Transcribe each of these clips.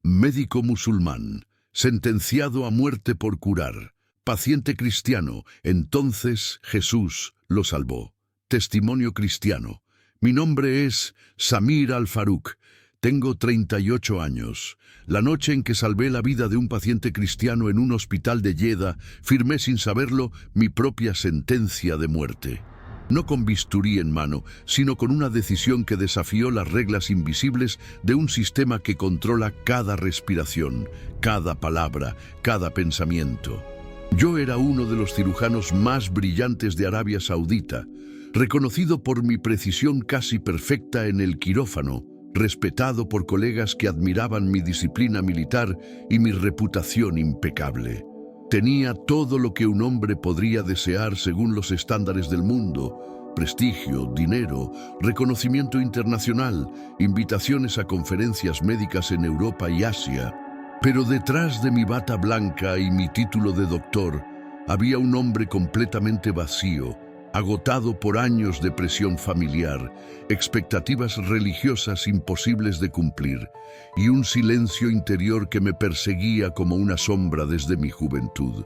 Médico musulmán, sentenciado a muerte por curar. Paciente cristiano, entonces Jesús lo salvó. Testimonio cristiano. Mi nombre es Samir Al-Faruq. Tengo 38 años. La noche en que salvé la vida de un paciente cristiano en un hospital de Jeddah, firmé sin saberlo mi propia sentencia de muerte. No con bisturí en mano, sino con una decisión que desafió las reglas invisibles de un sistema que controla cada respiración, cada palabra, cada pensamiento. Yo era uno de los cirujanos más brillantes de Arabia Saudita, reconocido por mi precisión casi perfecta en el quirófano, respetado por colegas que admiraban mi disciplina militar y mi reputación impecable. Tenía todo lo que un hombre podría desear según los estándares del mundo: prestigio, dinero, reconocimiento internacional, invitaciones a conferencias médicas en Europa y Asia. Pero detrás de mi bata blanca y mi título de doctor, había un hombre completamente vacío, agotado por años de presión familiar, expectativas religiosas imposibles de cumplir y un silencio interior que me perseguía como una sombra desde mi juventud.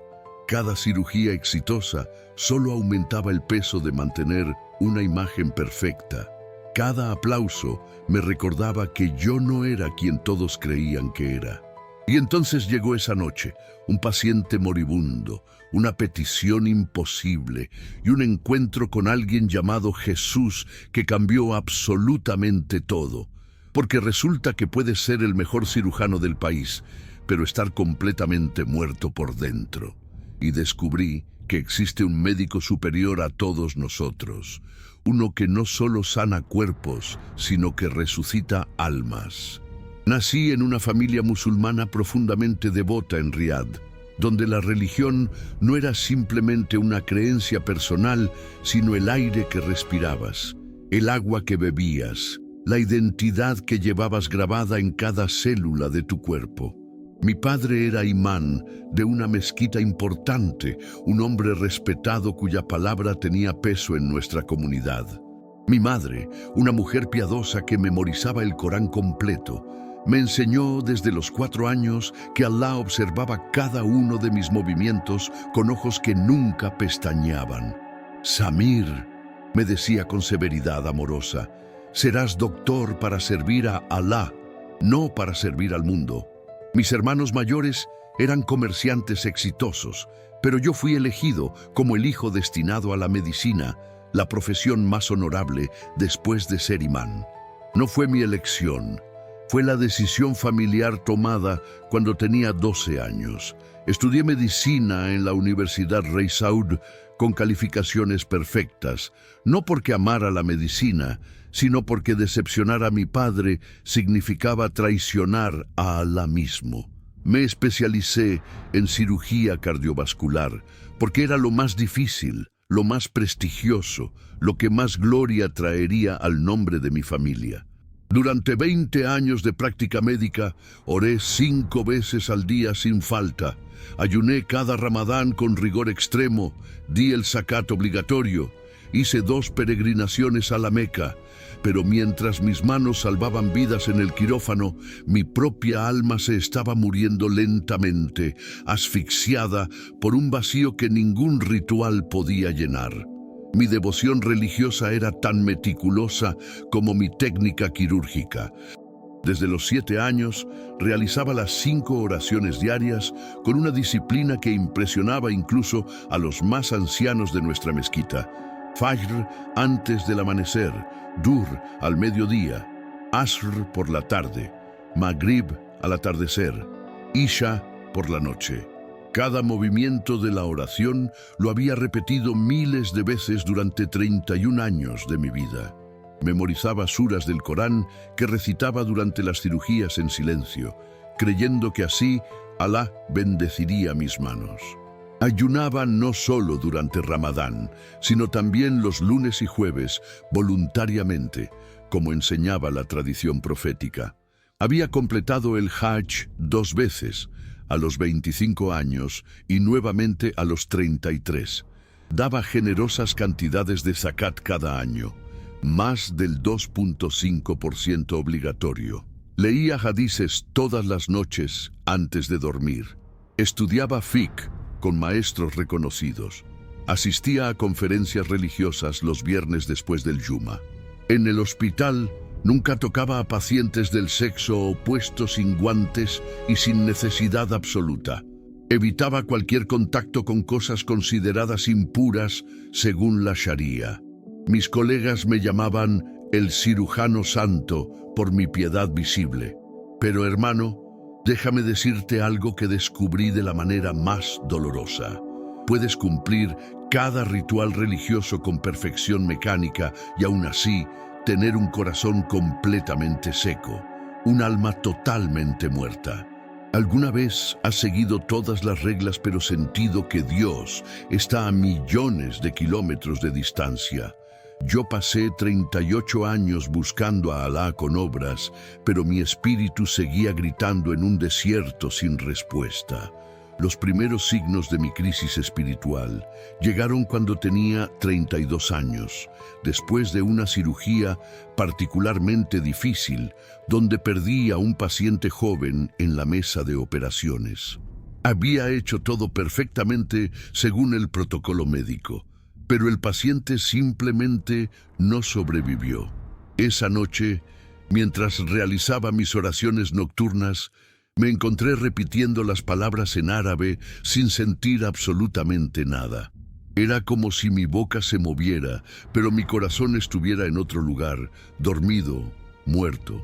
Cada cirugía exitosa solo aumentaba el peso de mantener una imagen perfecta. Cada aplauso me recordaba que yo no era quien todos creían que era. Y entonces llegó esa noche, un paciente moribundo, una petición imposible y un encuentro con alguien llamado Jesús que cambió absolutamente todo. Porque resulta que puedes ser el mejor cirujano del país, pero estar completamente muerto por dentro. Y descubrí que existe un médico superior a todos nosotros, uno que no solo sana cuerpos, sino que resucita almas. Nací en una familia musulmana profundamente devota en Riad, donde la religión no era simplemente una creencia personal, sino el aire que respirabas, el agua que bebías, la identidad que llevabas grabada en cada célula de tu cuerpo. Mi padre era imán de una mezquita importante, un hombre respetado cuya palabra tenía peso en nuestra comunidad. Mi madre, una mujer piadosa que memorizaba el Corán completo, me enseñó desde los 4 años que Allah observaba cada uno de mis movimientos con ojos que nunca pestañeaban. Samir, me decía con severidad amorosa, serás doctor para servir a Allah, no para servir al mundo. Mis hermanos mayores eran comerciantes exitosos, pero yo fui elegido como el hijo destinado a la medicina, la profesión más honorable después de ser imán. No fue mi elección. Fue la decisión familiar tomada cuando tenía 12 años. Estudié medicina en la Universidad Rey Saud con calificaciones perfectas, no porque amara la medicina, sino porque decepcionar a mi padre significaba traicionar a Allah mismo. Me especialicé en cirugía cardiovascular porque era lo más difícil, lo más prestigioso, lo que más gloria traería al nombre de mi familia. Durante 20 años de práctica médica, oré 5 veces al día sin falta. Ayuné cada Ramadán con rigor extremo, di el zakat obligatorio, hice 2 peregrinaciones a la Meca. Pero mientras mis manos salvaban vidas en el quirófano, mi propia alma se estaba muriendo lentamente, asfixiada por un vacío que ningún ritual podía llenar. Mi devoción religiosa era tan meticulosa como mi técnica quirúrgica. Desde los 7 años, realizaba las 5 oraciones diarias con una disciplina que impresionaba incluso a los más ancianos de nuestra mezquita. Fajr antes del amanecer, Dur al mediodía, Asr por la tarde, Maghrib al atardecer, Isha por la noche. Cada movimiento de la oración lo había repetido miles de veces durante 31 años de mi vida. Memorizaba suras del Corán que recitaba durante las cirugías en silencio, creyendo que así Allah bendeciría mis manos. Ayunaba no solo durante Ramadán, sino también los lunes y jueves, voluntariamente, como enseñaba la tradición profética. Había completado el Hajj 2 veces, a los 25 años y nuevamente a los 33. Daba generosas cantidades de zakat cada año, más del 2.5% obligatorio. Leía hadices todas las noches antes de dormir. Estudiaba fiqh con maestros reconocidos. Asistía a conferencias religiosas los viernes después del Yuma. En el hospital nunca tocaba a pacientes del sexo opuesto sin guantes y sin necesidad absoluta. Evitaba cualquier contacto con cosas consideradas impuras según la Sharia. Mis colegas me llamaban el cirujano santo por mi piedad visible. Pero hermano, déjame decirte algo que descubrí de la manera más dolorosa. Puedes cumplir cada ritual religioso con perfección mecánica y aún así tener un corazón completamente seco, un alma totalmente muerta. ¿Alguna vez has seguido todas las reglas pero sentido que Dios está a millones de kilómetros de distancia? Yo pasé 38 años buscando a Alá con obras, pero mi espíritu seguía gritando en un desierto sin respuesta. Los primeros signos de mi crisis espiritual llegaron cuando tenía 32 años, después de una cirugía particularmente difícil, donde perdí a un paciente joven en la mesa de operaciones. Había hecho todo perfectamente según el protocolo médico, pero el paciente simplemente no sobrevivió. Esa noche, mientras realizaba mis oraciones nocturnas, me encontré repitiendo las palabras en árabe sin sentir absolutamente nada. Era como si mi boca se moviera, pero mi corazón estuviera en otro lugar, dormido, muerto.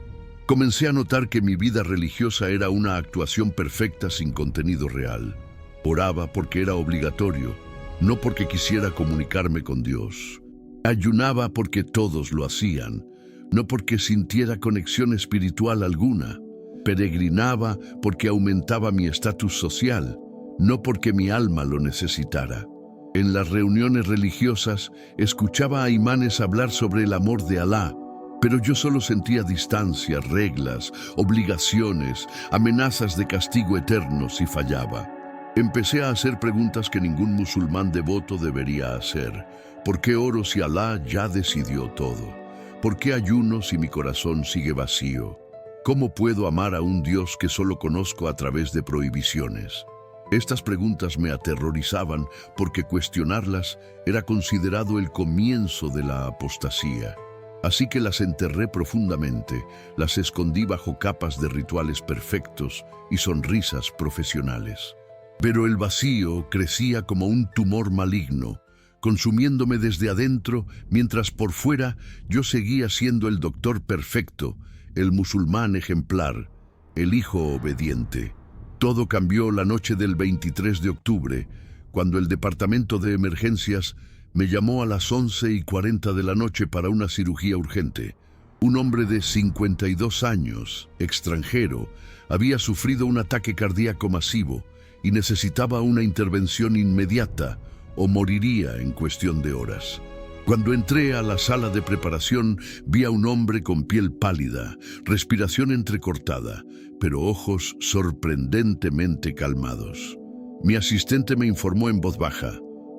Comencé a notar que mi vida religiosa era una actuación perfecta sin contenido real. Oraba porque era obligatorio, no porque quisiera comunicarme con Dios. Ayunaba porque todos lo hacían, no porque sintiera conexión espiritual alguna. Peregrinaba porque aumentaba mi estatus social, no porque mi alma lo necesitara. En las reuniones religiosas escuchaba a imanes hablar sobre el amor de Alá, pero yo solo sentía distancia, reglas, obligaciones, amenazas de castigo eterno si fallaba. Empecé a hacer preguntas que ningún musulmán devoto debería hacer. ¿Por qué oro si Alá ya decidió todo? ¿Por qué ayuno si mi corazón sigue vacío? ¿Cómo puedo amar a un Dios que solo conozco a través de prohibiciones? Estas preguntas me aterrorizaban porque cuestionarlas era considerado el comienzo de la apostasía. Así que las enterré profundamente, las escondí bajo capas de rituales perfectos y sonrisas profesionales. Pero el vacío crecía como un tumor maligno, consumiéndome desde adentro, mientras por fuera yo seguía siendo el doctor perfecto, el musulmán ejemplar, el hijo obediente. Todo cambió la noche del 23 de octubre, cuando el departamento de emergencias me llamó a las 11:40 de la noche para una cirugía urgente. Un hombre de 52 años, extranjero, había sufrido un ataque cardíaco masivo y necesitaba una intervención inmediata o moriría en cuestión de horas. Cuando entré a la sala de preparación, vi a un hombre con piel pálida, respiración entrecortada, pero ojos sorprendentemente calmados. Mi asistente me informó en voz baja: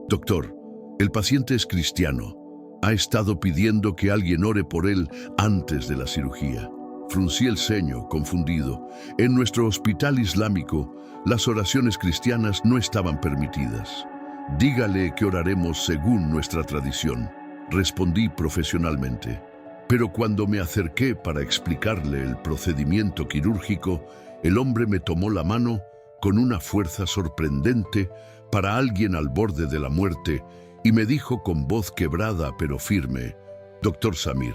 «Doctor, el paciente es cristiano. Ha estado pidiendo que alguien ore por él antes de la cirugía». Fruncí el ceño, confundido. En nuestro hospital islámico, las oraciones cristianas no estaban permitidas. «Dígale que oraremos según nuestra tradición», respondí profesionalmente. Pero cuando me acerqué para explicarle el procedimiento quirúrgico, el hombre me tomó la mano con una fuerza sorprendente para alguien al borde de la muerte y me dijo con voz quebrada pero firme: «Doctor Samir,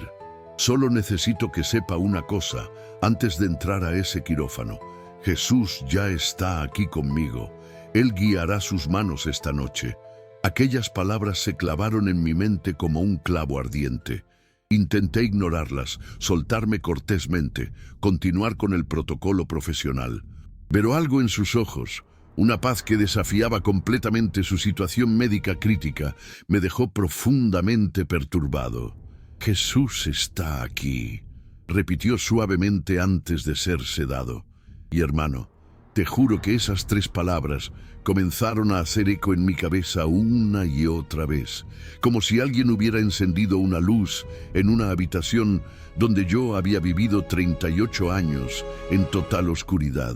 solo necesito que sepa una cosa antes de entrar a ese quirófano. Jesús ya está aquí conmigo. Él guiará sus manos esta noche». Aquellas palabras se clavaron en mi mente como un clavo ardiente. Intenté ignorarlas, soltarme cortésmente, continuar con el protocolo profesional. Pero algo en sus ojos, una paz que desafiaba completamente su situación médica crítica, me dejó profundamente perturbado. «Jesús está aquí», repitió suavemente antes de ser sedado. «Y hermano, Te juro que esas 3 palabras comenzaron a hacer eco en mi cabeza una y otra vez, como si alguien hubiera encendido una luz en una habitación donde yo había vivido 38 años en total oscuridad.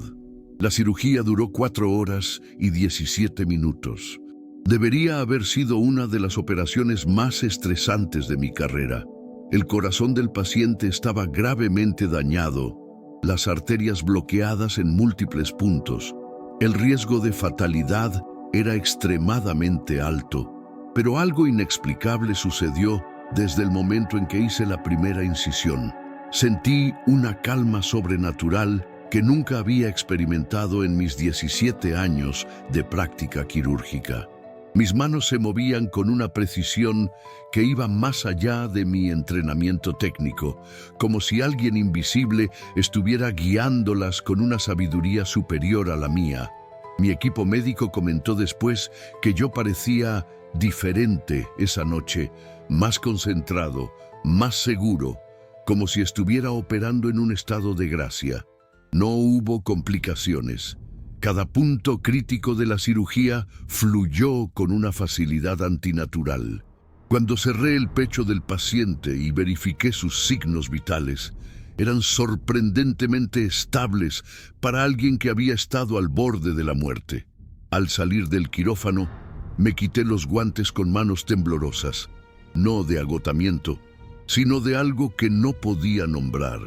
La cirugía duró 4 horas y 17 minutos. Debería haber sido una de las operaciones más estresantes de mi carrera. El corazón del paciente estaba gravemente dañado, las arterias bloqueadas en múltiples puntos. El riesgo de fatalidad era extremadamente alto, pero algo inexplicable sucedió desde el momento en que hice la primera incisión. Sentí una calma sobrenatural que nunca había experimentado en mis 17 años de práctica quirúrgica. Mis manos se movían con una precisión que iba más allá de mi entrenamiento técnico, como si alguien invisible estuviera guiándolas con una sabiduría superior a la mía. Mi equipo médico comentó después que yo parecía diferente esa noche, más concentrado, más seguro, como si estuviera operando en un estado de gracia. No hubo complicaciones. Cada punto crítico de la cirugía fluyó con una facilidad antinatural. Cuando cerré el pecho del paciente y verifiqué sus signos vitales, eran sorprendentemente estables para alguien que había estado al borde de la muerte. Al salir del quirófano, me quité los guantes con manos temblorosas, no de agotamiento, sino de algo que no podía nombrar.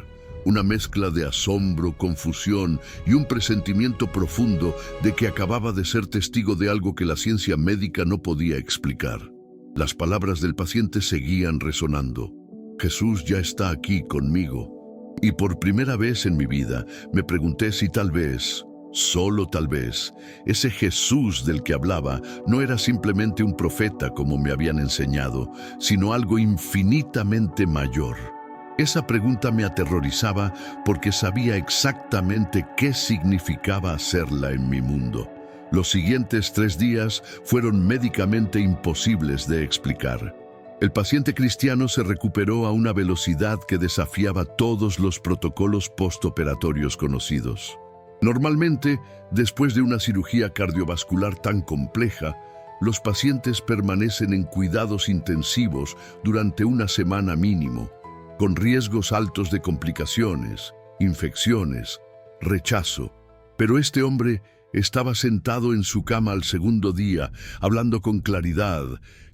Una mezcla de asombro, confusión y un presentimiento profundo de que acababa de ser testigo de algo que la ciencia médica no podía explicar. Las palabras del paciente seguían resonando. Jesús ya está aquí conmigo. Y por primera vez en mi vida me pregunté si tal vez, solo tal vez, ese Jesús del que hablaba no era simplemente un profeta como me habían enseñado, sino algo infinitamente mayor. Esa pregunta me aterrorizaba porque sabía exactamente qué significaba hacerla en mi mundo. Los siguientes 3 días fueron médicamente imposibles de explicar. El paciente cristiano se recuperó a una velocidad que desafiaba todos los protocolos postoperatorios conocidos. Normalmente, después de una cirugía cardiovascular tan compleja, los pacientes permanecen en cuidados intensivos durante una semana mínimo, con riesgos altos de complicaciones, infecciones, rechazo. Pero este hombre estaba sentado en su cama al 2.º día, hablando con claridad,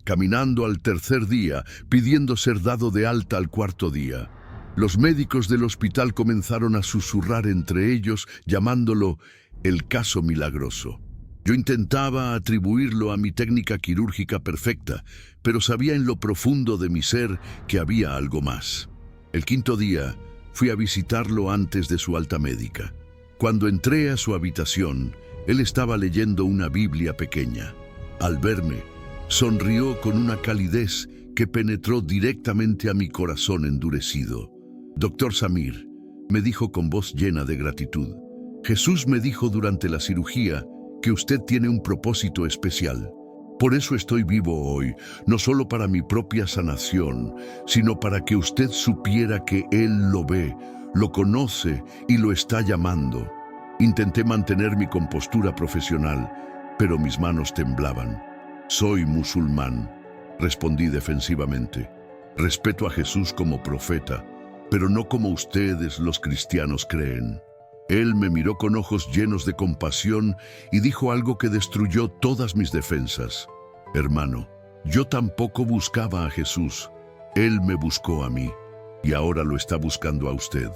caminando al 3.er día, pidiendo ser dado de alta al 4.º día. Los médicos del hospital comenzaron a susurrar entre ellos, llamándolo el caso milagroso. Yo intentaba atribuirlo a mi técnica quirúrgica perfecta, pero sabía en lo profundo de mi ser que había algo más. El 5.º día fui a visitarlo antes de su alta médica. Cuando entré a su habitación, él estaba leyendo una Biblia pequeña. Al verme, sonrió con una calidez que penetró directamente a mi corazón endurecido. «Doctor Samir», me dijo con voz llena de gratitud, «Jesús me dijo durante la cirugía que usted tiene un propósito especial. Por eso estoy vivo hoy, no solo para mi propia sanación, sino para que usted supiera que Él lo ve, lo conoce y lo está llamando». Intenté mantener mi compostura profesional, pero mis manos temblaban. «Soy musulmán», respondí defensivamente. «Respeto a Jesús como profeta, pero no como ustedes los cristianos creen». Él me miró con ojos llenos de compasión y dijo algo que destruyó todas mis defensas. «Hermano, yo tampoco buscaba a Jesús. Él me buscó a mí, y ahora lo está buscando a usted».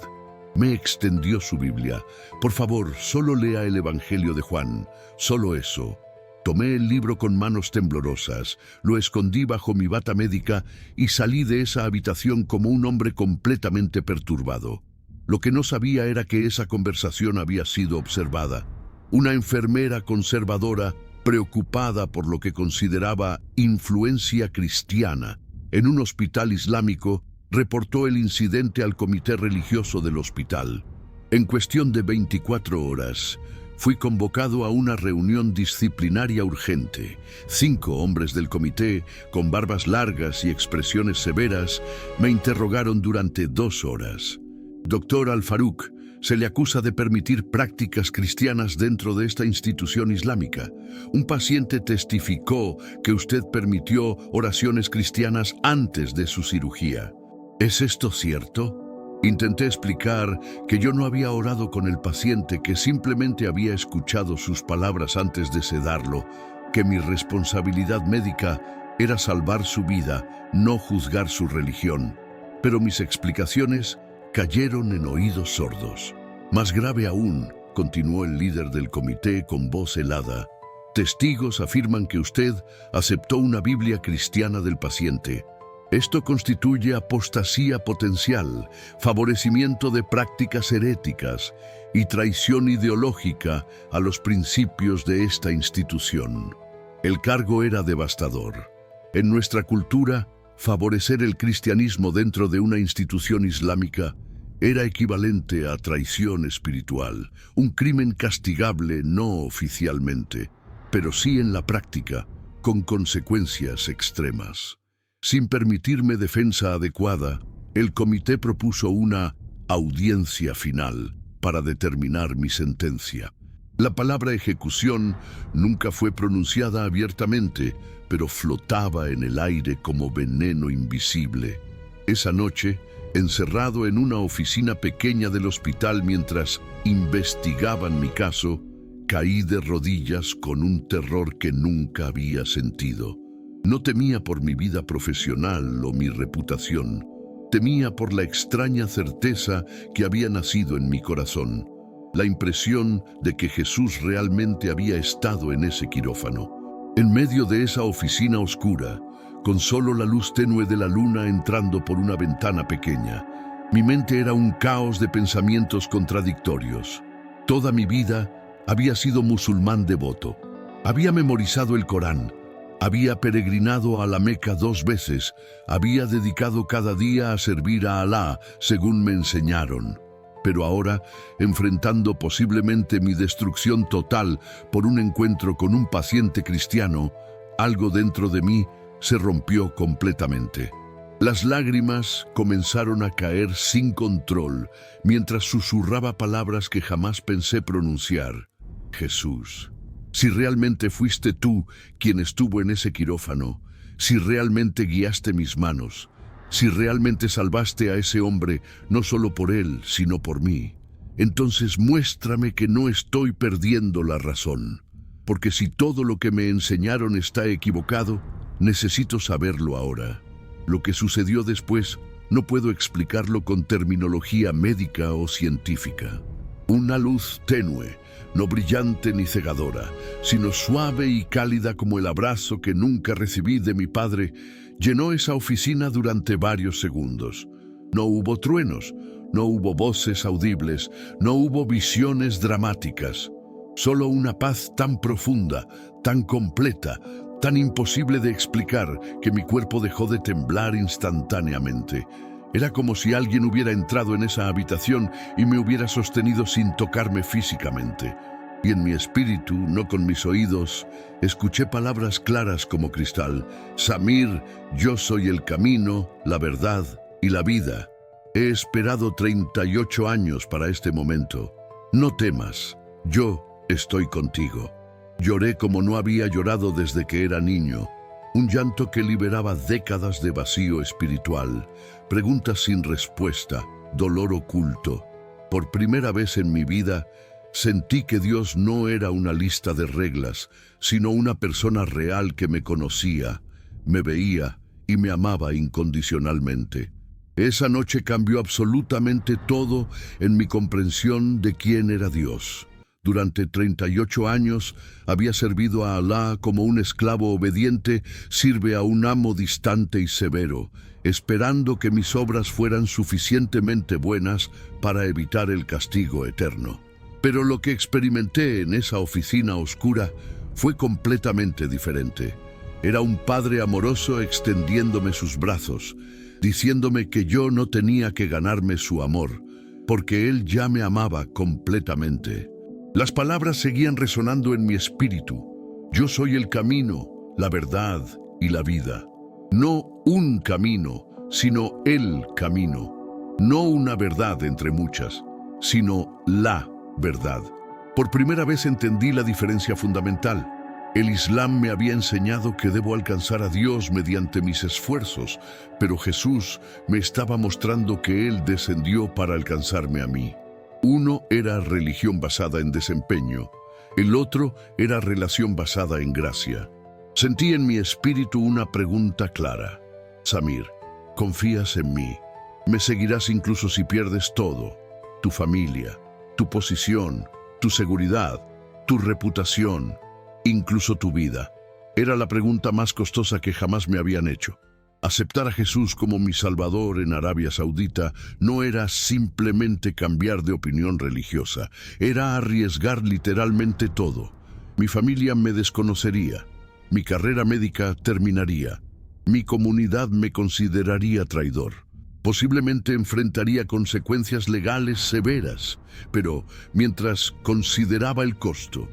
Me extendió su Biblia. «Por favor, solo lea el Evangelio de Juan, solo eso». Tomé el libro con manos temblorosas, lo escondí bajo mi bata médica y salí de esa habitación como un hombre completamente perturbado. Lo que no sabía era que esa conversación había sido observada. Una enfermera conservadora, preocupada por lo que consideraba influencia cristiana en un hospital islámico, reportó el incidente al comité religioso del hospital. En cuestión de 24 horas, fui convocado a una reunión disciplinaria urgente. 5 hombres del comité, con barbas largas y expresiones severas, me interrogaron durante 2 horas. «Doctor Al-Farouk», Se le acusa de permitir prácticas cristianas dentro de esta institución islámica. Un paciente testificó que usted permitió oraciones cristianas antes de su cirugía. ¿Es esto cierto? Intenté explicar que yo no había orado con el paciente, que simplemente había escuchado sus palabras antes de sedarlo, que mi responsabilidad médica era salvar su vida, no juzgar su religión. Pero mis explicaciones cayeron en oídos sordos. Más grave aún, continuó el líder del comité con voz helada, testigos afirman que usted aceptó una Biblia cristiana del paciente. Esto constituye apostasía potencial, favorecimiento de prácticas heréticas y traición ideológica a los principios de esta institución. El cargo era devastador. En nuestra cultura, favorecer el cristianismo dentro de una institución islámica era equivalente a traición espiritual, un crimen castigable no oficialmente, pero sí en la práctica, con consecuencias extremas. Sin permitirme defensa adecuada, el comité propuso una audiencia final para determinar mi sentencia. La palabra ejecución nunca fue pronunciada abiertamente, pero flotaba en el aire como veneno invisible. Esa noche, encerrado en una oficina pequeña del hospital mientras investigaban mi caso, caí de rodillas con un terror que nunca había sentido. No temía por mi vida profesional o mi reputación. Temía por la extraña certeza que había nacido en mi corazón, la impresión de que Jesús realmente había estado en ese quirófano. En medio de esa oficina oscura, con solo la luz tenue de la luna entrando por una ventana pequeña, mi mente era un caos de pensamientos contradictorios. Toda mi vida había sido musulmán devoto. Había memorizado el Corán, había peregrinado a la Meca 2 veces, había dedicado cada día a servir a Alá, según me enseñaron. Pero ahora, enfrentando posiblemente mi destrucción total por un encuentro con un paciente cristiano, algo dentro de mí se rompió completamente. Las lágrimas comenzaron a caer sin control mientras susurraba palabras que jamás pensé pronunciar. Jesús, si realmente fuiste tú quien estuvo en ese quirófano, si realmente guiaste mis manos, si realmente salvaste a ese hombre, no solo por él, sino por mí, entonces muéstrame que no estoy perdiendo la razón. Porque si todo lo que me enseñaron está equivocado, necesito saberlo ahora. Lo que sucedió después no puedo explicarlo con terminología médica o científica. Una luz tenue, no brillante ni cegadora, sino suave y cálida como el abrazo que nunca recibí de mi padre, llenó esa oficina durante varios segundos. No hubo truenos, no hubo voces audibles, no hubo visiones dramáticas. Solo una paz tan profunda, tan completa, tan imposible de explicar que mi cuerpo dejó de temblar instantáneamente. Era como si alguien hubiera entrado en esa habitación y me hubiera sostenido sin tocarme físicamente. Y en mi espíritu, no con mis oídos, escuché palabras claras como cristal. Samir, yo soy el camino, la verdad y la vida. He esperado 38 años para este momento. No temas, yo estoy contigo. Lloré como no había llorado desde que era niño. Un llanto que liberaba décadas de vacío espiritual, preguntas sin respuesta, dolor oculto. Por primera vez en mi vida, sentí que Dios no era una lista de reglas, sino una persona real que me conocía, me veía y me amaba incondicionalmente. Esa noche cambió absolutamente todo en mi comprensión de quién era Dios. Durante 38 años había servido a Alá como un esclavo obediente sirve a un amo distante y severo, esperando que mis obras fueran suficientemente buenas para evitar el castigo eterno. Pero lo que experimenté en esa oficina oscura fue completamente diferente. Era un padre amoroso extendiéndome sus brazos, diciéndome que yo no tenía que ganarme su amor, porque él ya me amaba completamente. Las palabras seguían resonando en mi espíritu. Yo soy el camino, la verdad y la vida. No un camino, sino el camino. No una verdad entre muchas, sino la verdad. Por primera vez entendí la diferencia fundamental. El Islam me había enseñado que debo alcanzar a Dios mediante mis esfuerzos, pero Jesús me estaba mostrando que Él descendió para alcanzarme a mí. Uno era religión basada en desempeño, el otro era relación basada en gracia. Sentí en mi espíritu una pregunta clara. Samir, ¿confías en mí? ¿Me seguirás incluso si pierdes todo? Tu familia, tu posición, tu seguridad, tu reputación, incluso tu vida. Era la pregunta más costosa que jamás me habían hecho. Aceptar a Jesús como mi Salvador en Arabia Saudita no era simplemente cambiar de opinión religiosa, era arriesgar literalmente todo. Mi familia me desconocería, mi carrera médica terminaría, mi comunidad me consideraría traidor. Posiblemente enfrentaría consecuencias legales severas, pero mientras consideraba el costo,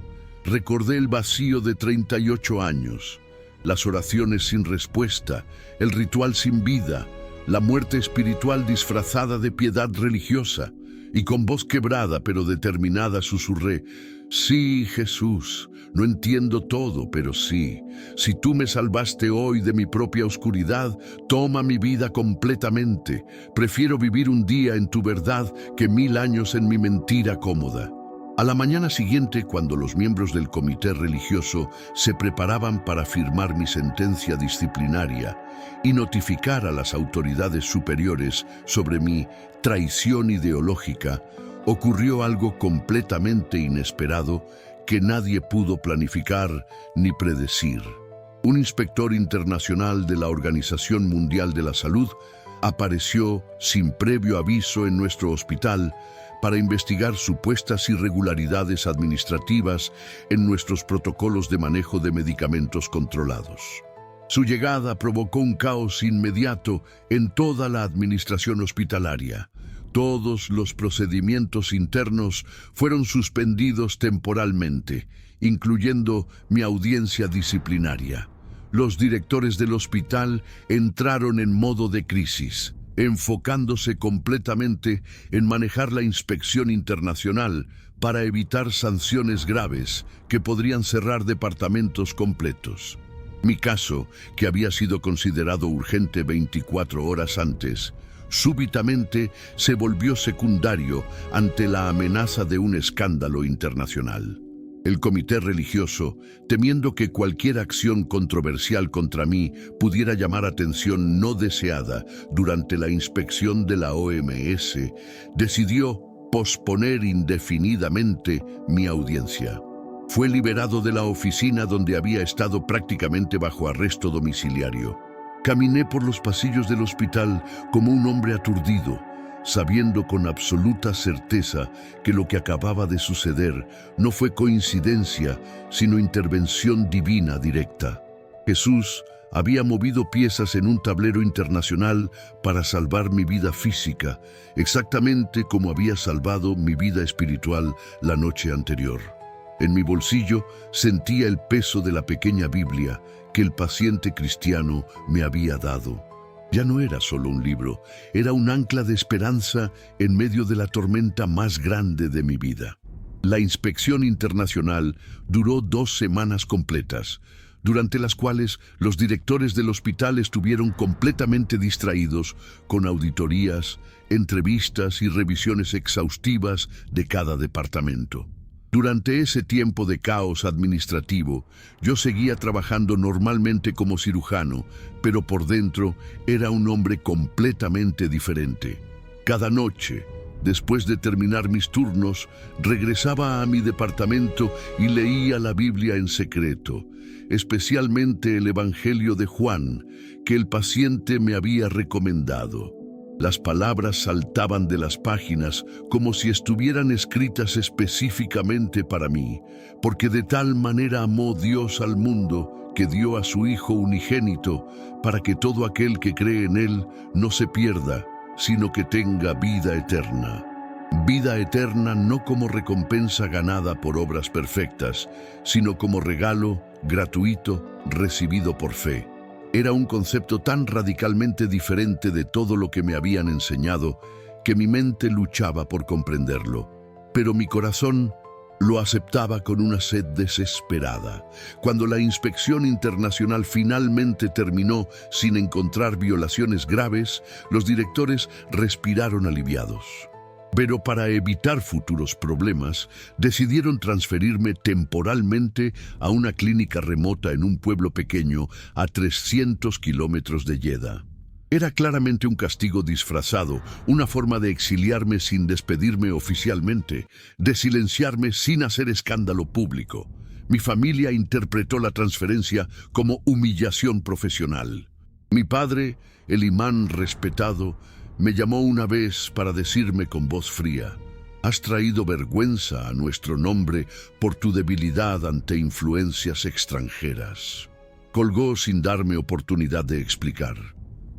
recordé el vacío de 38 años, las oraciones sin respuesta, el ritual sin vida, la muerte espiritual disfrazada de piedad religiosa, y con voz quebrada pero determinada susurré: sí, Jesús, no entiendo todo, pero sí, si tú me salvaste hoy de mi propia oscuridad, toma mi vida completamente. Prefiero vivir un día en tu verdad que 1000 años en mi mentira cómoda. A la mañana siguiente, cuando los miembros del comité religioso se preparaban para firmar mi sentencia disciplinaria y notificar a las autoridades superiores sobre mi traición ideológica, ocurrió algo completamente inesperado que nadie pudo planificar ni predecir. Un inspector internacional de la Organización Mundial de la Salud apareció sin previo aviso en nuestro hospital para investigar supuestas irregularidades administrativas en nuestros protocolos de manejo de medicamentos controlados. Su llegada provocó un caos inmediato en toda la administración hospitalaria. Todos los procedimientos internos fueron suspendidos temporalmente, incluyendo mi audiencia disciplinaria. Los directores del hospital entraron en modo de crisis, enfocándose completamente en manejar la inspección internacional para evitar sanciones graves que podrían cerrar departamentos completos. Mi caso, que había sido considerado urgente 24 horas antes, súbitamente se volvió secundario ante la amenaza de un escándalo internacional. El comité religioso, temiendo que cualquier acción controversial contra mí pudiera llamar atención no deseada durante la inspección de la OMS, decidió posponer indefinidamente mi audiencia. Fue liberado de la oficina donde había estado prácticamente bajo arresto domiciliario. Caminé por los pasillos del hospital como un hombre aturdido, sabiendo con absoluta certeza que lo que acababa de suceder no fue coincidencia, sino intervención divina directa. Jesús había movido piezas en un tablero internacional para salvar mi vida física, exactamente como había salvado mi vida espiritual la noche anterior. En mi bolsillo sentía el peso de la pequeña Biblia que el paciente cristiano me había dado. Ya no era solo un libro, era un ancla de esperanza en medio de la tormenta más grande de mi vida. La inspección internacional duró 2 semanas completas, durante las cuales los directores del hospital estuvieron completamente distraídos con auditorías, entrevistas y revisiones exhaustivas de cada departamento. Durante ese tiempo de caos administrativo, yo seguía trabajando normalmente como cirujano, pero por dentro era un hombre completamente diferente. Cada noche, después de terminar mis turnos, regresaba a mi departamento y leía la Biblia en secreto, especialmente el Evangelio de Juan, que el paciente me había recomendado. Las palabras saltaban de las páginas como si estuvieran escritas específicamente para mí, porque de tal manera amó Dios al mundo que dio a su Hijo unigénito para que todo aquel que cree en Él no se pierda, sino que tenga vida eterna. Vida eterna no como recompensa ganada por obras perfectas, sino como regalo gratuito recibido por fe. Era un concepto tan radicalmente diferente de todo lo que me habían enseñado que mi mente luchaba por comprenderlo, pero mi corazón lo aceptaba con una sed desesperada. Cuando la inspección internacional finalmente terminó sin encontrar violaciones graves, los directores respiraron aliviados. Pero para evitar futuros problemas, decidieron transferirme temporalmente a una clínica remota en un pueblo pequeño a 300 kilómetros de Jeddah. Era claramente un castigo disfrazado, una forma de exiliarme sin despedirme oficialmente, de silenciarme sin hacer escándalo público. Mi familia interpretó la transferencia como humillación profesional. Mi padre, el imán respetado, me llamó una vez para decirme con voz fría: «Has traído vergüenza a nuestro nombre por tu debilidad ante influencias extranjeras». Colgó sin darme oportunidad de explicar.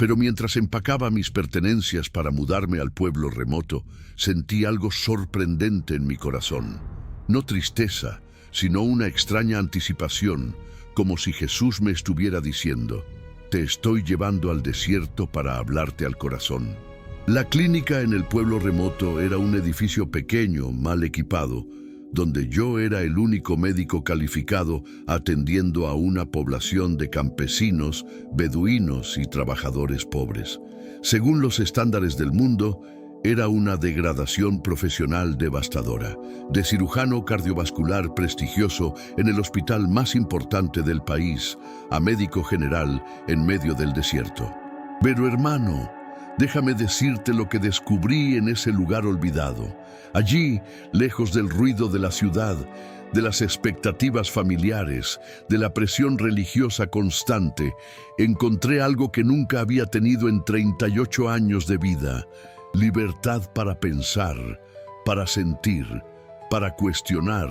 Pero mientras empacaba mis pertenencias para mudarme al pueblo remoto, sentí algo sorprendente en mi corazón. No tristeza, sino una extraña anticipación, como si Jesús me estuviera diciendo: «Te estoy llevando al desierto para hablarte al corazón». La clínica en el pueblo remoto era un edificio pequeño, mal equipado, donde yo era el único médico calificado atendiendo a una población de campesinos, beduinos y trabajadores pobres. Según los estándares del mundo, era una degradación profesional devastadora. De cirujano cardiovascular prestigioso en el hospital más importante del país, a médico general en medio del desierto. Pero hermano, déjame decirte lo que descubrí en ese lugar olvidado. Allí, lejos del ruido de la ciudad, de las expectativas familiares, de la presión religiosa constante, encontré algo que nunca había tenido en 38 años de vida: libertad para pensar, para sentir, para cuestionar,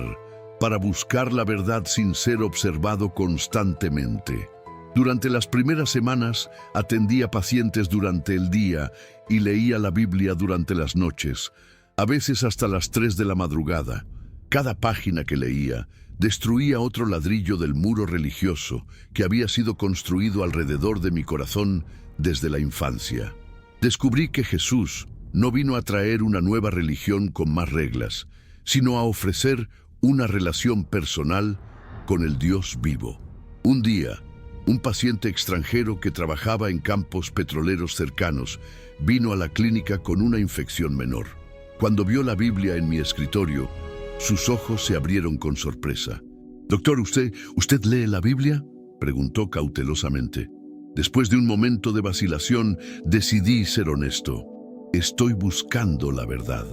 para buscar la verdad sin ser observado constantemente. Durante las primeras semanas atendía pacientes durante el día y leía la Biblia durante las noches, a veces hasta las 3 de la madrugada. Cada página que leía destruía otro ladrillo del muro religioso que había sido construido alrededor de mi corazón desde la infancia. Descubrí que Jesús no vino a traer una nueva religión con más reglas, sino a ofrecer una relación personal con el Dios vivo. Un día, un paciente extranjero que trabajaba en campos petroleros cercanos vino a la clínica con una infección menor. Cuando vio la Biblia en mi escritorio, sus ojos se abrieron con sorpresa. «Doctor, ¿usted lee la Biblia?», preguntó cautelosamente. Después de un momento de vacilación, decidí ser honesto. «Estoy buscando la verdad».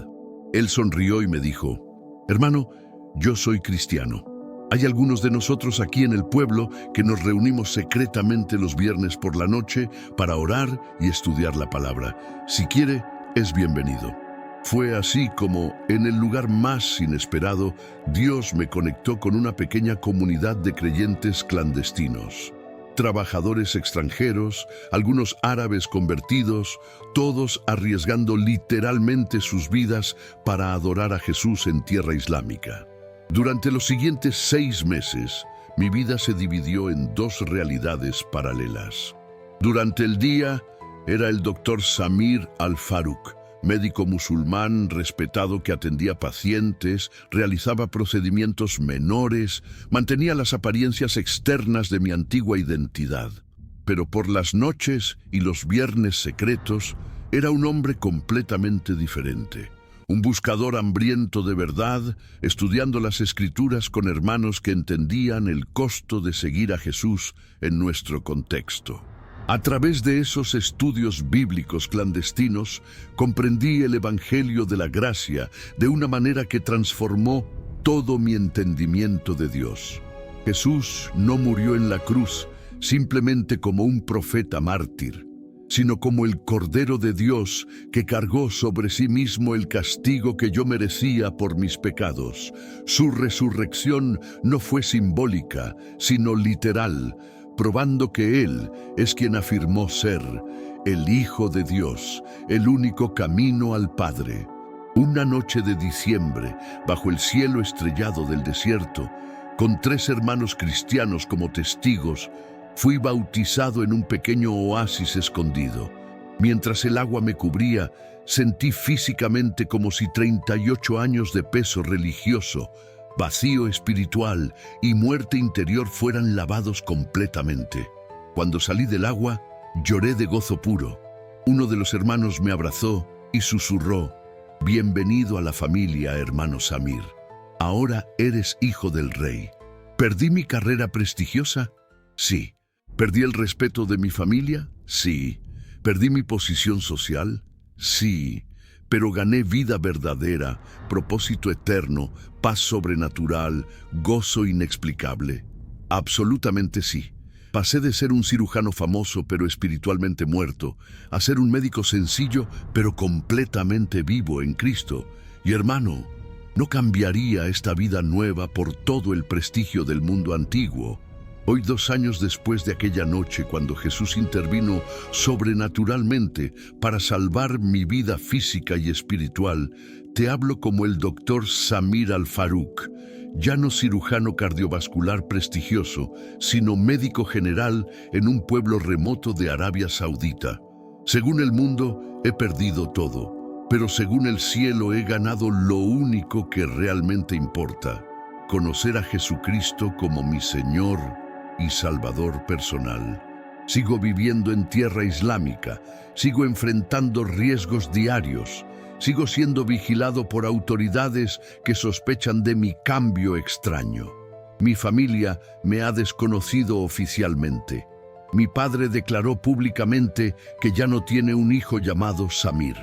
Él sonrió y me dijo: «Hermano, yo soy cristiano. Hay algunos de nosotros aquí en el pueblo que nos reunimos secretamente los viernes por la noche para orar y estudiar la palabra. Si quiere, es bienvenido». Fue así como, en el lugar más inesperado, Dios me conectó con una pequeña comunidad de creyentes clandestinos. Trabajadores extranjeros, algunos árabes convertidos, todos arriesgando literalmente sus vidas para adorar a Jesús en tierra islámica. Durante los siguientes 6 meses, mi vida se dividió en 2 realidades paralelas. Durante el día, era el doctor Samir Al-Farouk, médico musulmán respetado que atendía pacientes, realizaba procedimientos menores, mantenía las apariencias externas de mi antigua identidad. Pero por las noches y los viernes secretos, era un hombre completamente diferente. Un buscador hambriento de verdad, estudiando las Escrituras con hermanos que entendían el costo de seguir a Jesús en nuestro contexto. A través de esos estudios bíblicos clandestinos, comprendí el Evangelio de la Gracia de una manera que transformó todo mi entendimiento de Dios. Jesús no murió en la cruz simplemente como un profeta mártir, sino como el Cordero de Dios que cargó sobre sí mismo el castigo que yo merecía por mis pecados. Su resurrección no fue simbólica, sino literal, probando que Él es quien afirmó ser el Hijo de Dios, el único camino al Padre. Una noche de diciembre, bajo el cielo estrellado del desierto, con 3 hermanos cristianos como testigos, fui bautizado en un pequeño oasis escondido. Mientras el agua me cubría, Sentí físicamente como si 38 años de peso religioso, vacío espiritual y muerte interior fueran lavados completamente. Cuando salí del agua, lloré de gozo puro. Uno de los hermanos me abrazó y susurró: «Bienvenido a la familia, hermano Samir. Ahora eres hijo del rey». ¿Perdí mi carrera prestigiosa? Sí. ¿Perdí el respeto de mi familia? Sí. ¿Perdí mi posición social? Sí. Pero gané vida verdadera, propósito eterno, paz sobrenatural, gozo inexplicable. Absolutamente sí. Pasé de ser un cirujano famoso pero espiritualmente muerto, a ser un médico sencillo pero completamente vivo en Cristo. Y hermano, no cambiaría esta vida nueva por todo el prestigio del mundo antiguo. Hoy, 2 años después de aquella noche cuando Jesús intervino sobrenaturalmente para salvar mi vida física y espiritual, te hablo como el doctor Samir Al-Farouk, ya no cirujano cardiovascular prestigioso, sino médico general en un pueblo remoto de Arabia Saudita. Según el mundo, he perdido todo, pero según el cielo he ganado lo único que realmente importa: conocer a Jesucristo como mi Señor y Salvador personal. Sigo viviendo en tierra islámica, sigo enfrentando riesgos diarios, sigo siendo vigilado por autoridades que sospechan de mi cambio extraño. Mi familia me ha desconocido oficialmente. Mi padre declaró públicamente que ya no tiene un hijo llamado Samir.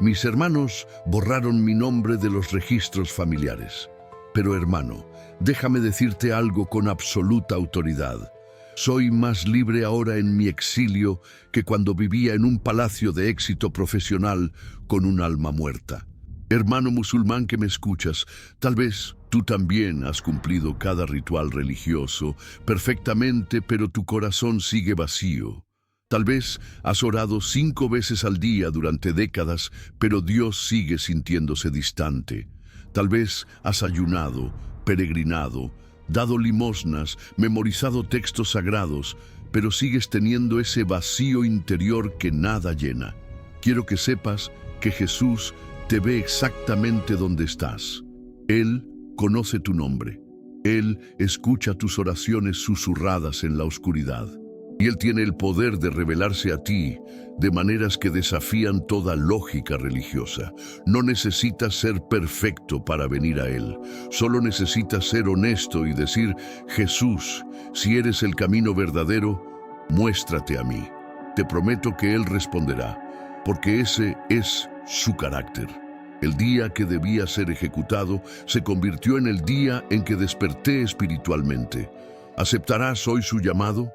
Mis hermanos borraron mi nombre de los registros familiares. Pero hermano, déjame decirte algo con absoluta autoridad. Soy más libre ahora en mi exilio que cuando vivía en un palacio de éxito profesional con un alma muerta. Hermano musulmán que me escuchas, tal vez tú también has cumplido cada ritual religioso perfectamente, pero tu corazón sigue vacío. Tal vez has orado 5 veces al día durante décadas, pero Dios sigue sintiéndose distante. Tal vez has ayunado, peregrinado, dado limosnas, memorizado textos sagrados, pero sigues teniendo ese vacío interior que nada llena. Quiero que sepas que Jesús te ve exactamente donde estás. Él conoce tu nombre. Él escucha tus oraciones susurradas en la oscuridad. Y Él tiene el poder de revelarse a ti de maneras que desafían toda lógica religiosa. No necesitas ser perfecto para venir a Él. Solo necesitas ser honesto y decir: Jesús, si eres el camino verdadero, muéstrate a mí. Te prometo que Él responderá, porque ese es su carácter. El día que debía ser ejecutado se convirtió en el día en que desperté espiritualmente. ¿Aceptarás hoy su llamado?